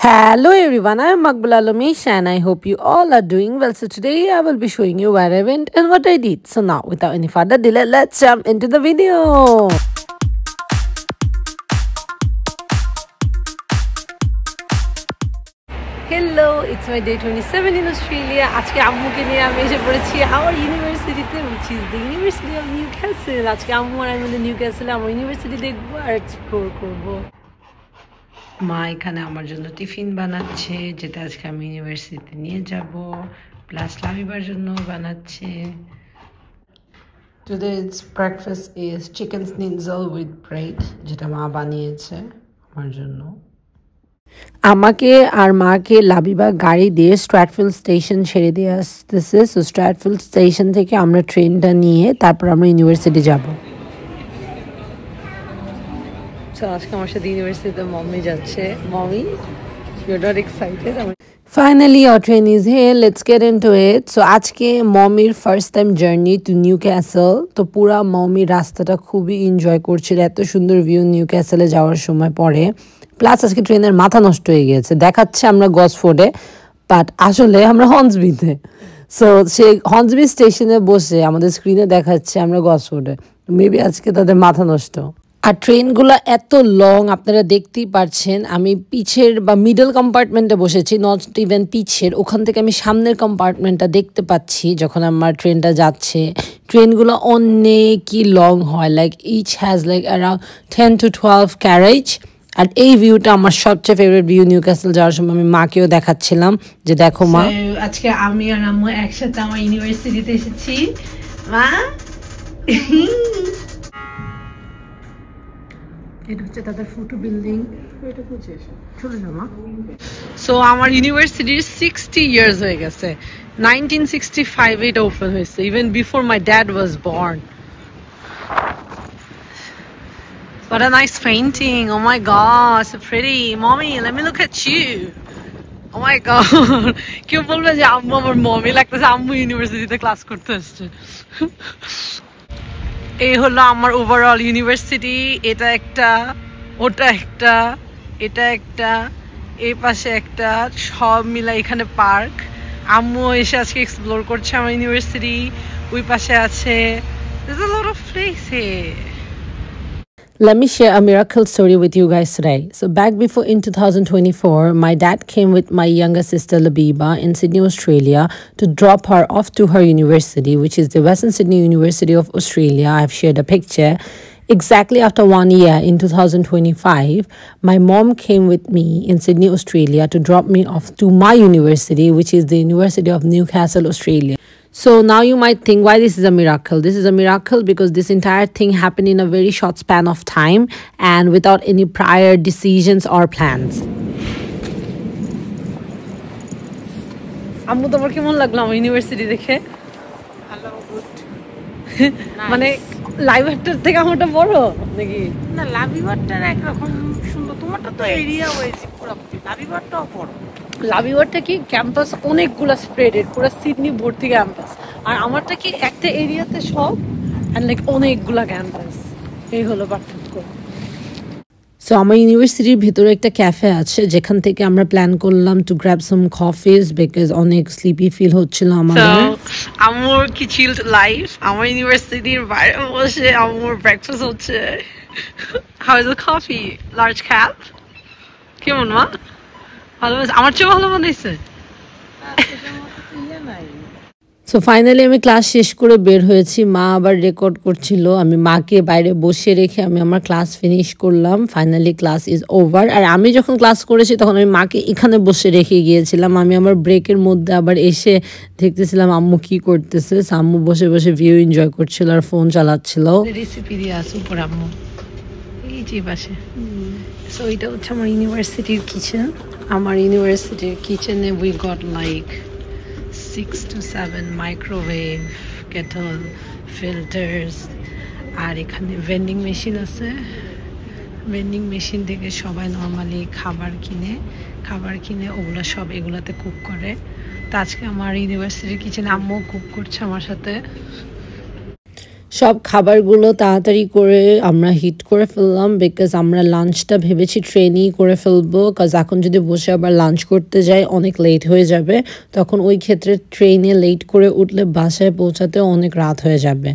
Hello everyone, I am Maqbula Lomish and I hope you all are doing well. So today I will be showing you where I went and what I did. So now without any further delay, let's jump into the video. Hello, it's my day 27 in Australia. আজকে আম্মুকে নিয়ে আমি এসে পড়েছি our ইউনিভার্সিটিতে, which is the University of Newcastle. আজকে আম্মু আর আমি নিউক্যাসলে আমার ইউনিভার্সিটি দেখবো আর এক্সপ্লোর করবো। মা এখানে আমার জন্য টিফিন বানাচ্ছে, যেটা আজকে আমি ইউনিভার্সিটিতে নিয়ে যাব, প্লাস লাভিবার জন্য বানাচ্ছে। Today's breakfast is chicken schnitzel with bread, যেটা মা বানিয়েছে আমার জন্য। আমাকে আর মাকে লাবিবা গাড়ি দিয়ে স্ট্র্যাটফিল্ড স্টেশন ছেড়ে দিয়ে আসতেছে। সো স্ট্র্যাটফিল্ড স্টেশন থেকে আমরা ট্রেনটা নিয়ে তারপর আমরা ইউনিভার্সিটি যাব। So আজকে আমার সাথে ইউনিভার্সিটিতে মম্মি যাচ্ছে। Mummy, you're not excited? Finally our train is here, let's get into it. So আজকে মম্মির first time journey to Newcastle. তো পুরা মম্মি রাস্তাটা খুবই এনজয় করছিল, এত সুন্দর ভিউ নিউক্যাসলে যাওয়ার সময় পরে। প্লাস আজকে ট্রেনের মাথা নষ্ট হয়ে গেছে, দেখাচ্ছে আমরা গসফোর্ডে, বাট আসলে আমরা হর্নসবিতে। সো সে হর্নসবি স্টেশনে বসে আমাদের স্ক্রিনে দেখাচ্ছে আমরা গসফোর্ডে। মেবি আজকে তাদের মাথা নষ্ট। আর ট্রেনগুলো এত লং, আপনারা দেখতেই পারছেন। আমি পিছের বা মিডল কম্পার্টমেন্টে বসেছি, নট ইভেন পিছের, ওখান থেকে আমি সামনের কম্পার্টমেন্টটা দেখতে পাচ্ছি যখন আমার ট্রেনটা যাচ্ছে। ট্রেনগুলো অনেকই লং হয়, like each has like around 10 to 12 carriage. আর এই ভিউটা আমার সবচেয়ে ফেভারিট ভিউ। নিউক্যাসল যাওয়ার সময় আমি মাকেও দেখাচ্ছিলাম যে দেখো মা, আজকে আমি আর আম্মু একসাথে আমার ইউনিভার্সিটিতে এসেছি। মা, এটা হচ্ছে তাদের ফটো বিল্ডিং। চলে যাও মা। সো আমার ইউনিভার্সিটির 60 ইয়ার্স হয়ে গেছে। 1965 এটা ওপেন হয়েছে, even before my dad was born. What a nice painting. Oh my god, so pretty. Mommy, let me look at you. Oh my god. কেউ বলবে যে আম্মু আমার মমি লাগতেছে, আম্মু ইউনিভার্সিটিতে ক্লাস করতে আসছে। এই হলো আমার ওভারঅল ইউনিভার্সিটি। এটা একটা, ওটা একটা, এটা একটা, এই পাশে একটা, সব মিলা এখানে পার্ক। আম্মু এসে আজকে এক্সপ্লোর করছে আমার ইউনিভার্সিটি। ওই পাশে আছে, there's a lot of place here. Let me share a miracle story with you guys today. So back before in 2024, my dad came with my younger sister Labiba in Sydney, Australia to drop her off to her university, which is the Western Sydney University of Australia. I've shared a picture. Exactly after 1 year in 2025, my mom came with me in Sydney, Australia to drop me off to my university, which is the University of Newcastle, Australia. So now you might think, why this is a miracle? This is a miracle because this entire thing happened in a very short span of time and without any prior decisions or plans. আম্মু, তোমার কেমন লাগলো আমার university দেখে? ভালো, good. মানে লাইভারটার থেকে আমারটা বড় নাকি? না, লাভিবারটার একরকম সুন্দর, তোমারটা তো এরিয়া হয়েছে পুরোপুরি, লাভিবারটাও বড়। লাভিবারটা কি ক্যাম্পাস অনেকগুলো স্প্রেডেড, পুরো সিডনি ভর্তি ক্যাম্পাস। আর আমারটা কি একটা এরিয়াতে সব এন্ড লাইক অনেকগুলা ক্যাম্পাস। এই হলো পার্থক্য। সো আমার ইউনিভার্সিটির ভিতরে একটা ক্যাফে আছে, যেখান থেকে আমরা প্ল্যান করলাম টু গ্র্যাব সাম কফিজ বিকজ অনেক স্লিপি ফিল হচ্ছিল আমাদের। আমার কি চিলড লাইফ, আমার ইউনিভার্সিটির বাইরে বসে আমার ব্রেকফাস্ট হচ্ছে। How is the coffee? Large cap. কেমন মা? ভালো, আমার চেয়ে ভালো বানাইছে। সো ফাইনালি আমি ক্লাস শেষ করে বের হয়েছি। মা আবার রেকর্ড করছিল, আমি মাকে বাইরে বসে রেখে আমি আমার ক্লাস ফিনিশ করলাম। Finally class is over. আর আমি যখন ক্লাস করেছি তখন আমি মাকে এখানে বসে রেখে গিয়েছিলাম। আমি আমার ব্রেকের মধ্যে আবার এসে দেখতেছিলাম আম্মু কি করতেছে। আম্মু বসে বসে ভিউ এনজয় করছিল আর ফোন চালাচ্ছিল। রেসিপি দিয়ে আসো উপর আম্মু, এই যে পাশে। সো এটা হচ্ছে আমার ইউনিভার্সিটির কিচেন। আমার ইউনিভার্সিটির কিচেনে we got like 6 to 7 microwave, kettle, filters. আর এখানে ভেন্ডিং মেশিন আছে। ভেন্ডিং মেশিন থেকে সবাই নর্মালি খাবার কিনে ওগুলো সব এগুলাতে কুক করে। তো আজকে আমার ইউনিভার্সিটির কিচেনে আম্মু কুক করছে আমার সাথে। সব খাবারগুলো তাড়াতাড়ি করে আমরা হিট করে ফেললাম বিকজ আমরা লাঞ্চটা ভেবেছি ট্রেনেই করে ফেলবো, কাজ এখন যদি বসে আবার লাঞ্চ করতে যাই অনেক লেট হয়ে যাবে, তখন ওই ক্ষেত্রে ট্রেনে লেট করে উঠলে বাসায় পৌঁছাতে অনেক রাত হয়ে যাবে।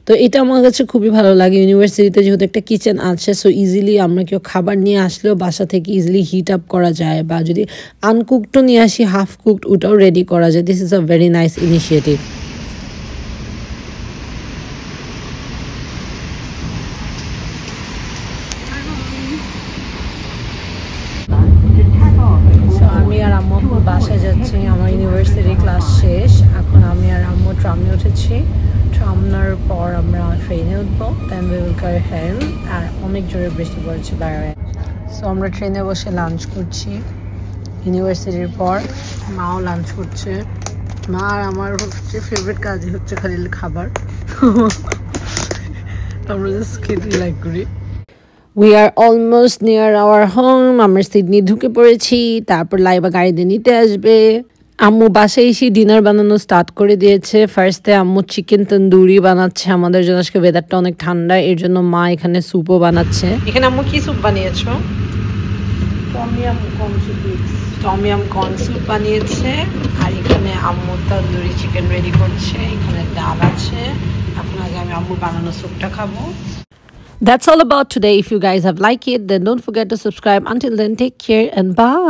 তো এটা আমার কাছে খুবই ভালো লাগে, ইউনিভার্সিটিতে যেহেতু একটা কিচেন আছে সো ইজিলি আমরা কেউ খাবার নিয়ে আসলেও বাসা থেকে ইজিলি হিট আপ করা যায়, বা যদি আনকুকডও নিয়ে আসি হাফ কুকড ওটাও রেডি করা যায়। This is a very nice initiative. আমি আর আম্মু বাসায় যাচ্ছি, আমার ইউনিভার্সিটি ক্লাস শেষ, এখন আমি আর আম্মু ট্রামে উঠেছি, ট্রামনার পর আমরা ট্রেনে উঠবো, then we will go home. আর অনেক জোরে বৃষ্টি পড়ছে বাইরে, সো আমরা ট্রেনে বসে লাঞ্চ করছি ইউনিভার্সিটির পর, মাও লাঞ্চ করছে। মা আর আমার হচ্ছে ফেভারিট কাজই হচ্ছে খালি খাবার, আমরা জাস্ট খেতে লাইক করি। We are almost near our home. আমরা সিডনি ঢুকে পড়েছি, তারপর লাইবা গাড়িতে নিতে আসবে। আম্মু বাসায় এসে ডিনার বানানো স্টার্ট করে দিয়েছে। ফার্স্টে আম্মু চিকেন তন্দুরি বানাচ্ছে আমাদের জন্য, আজকে ওয়েদারটা অনেক ঠান্ডা, এর জন্য মা এখানে স্যুপও বানাচ্ছে। এখানে আম্মু কি স্যুপ বানিয়েছো? টমিয়াম কর্ন স্যুপ বানিয়েছে। আর এখানে আম্মু তন্দুরি চিকেন রেডি করছে, এখানে ডাল আছে। এখন আগে আমি আম্মু বানানো স্যুপটা খাবো। That's all about today. If you guys have liked it, then don't forget to subscribe. Until then, take care and bye.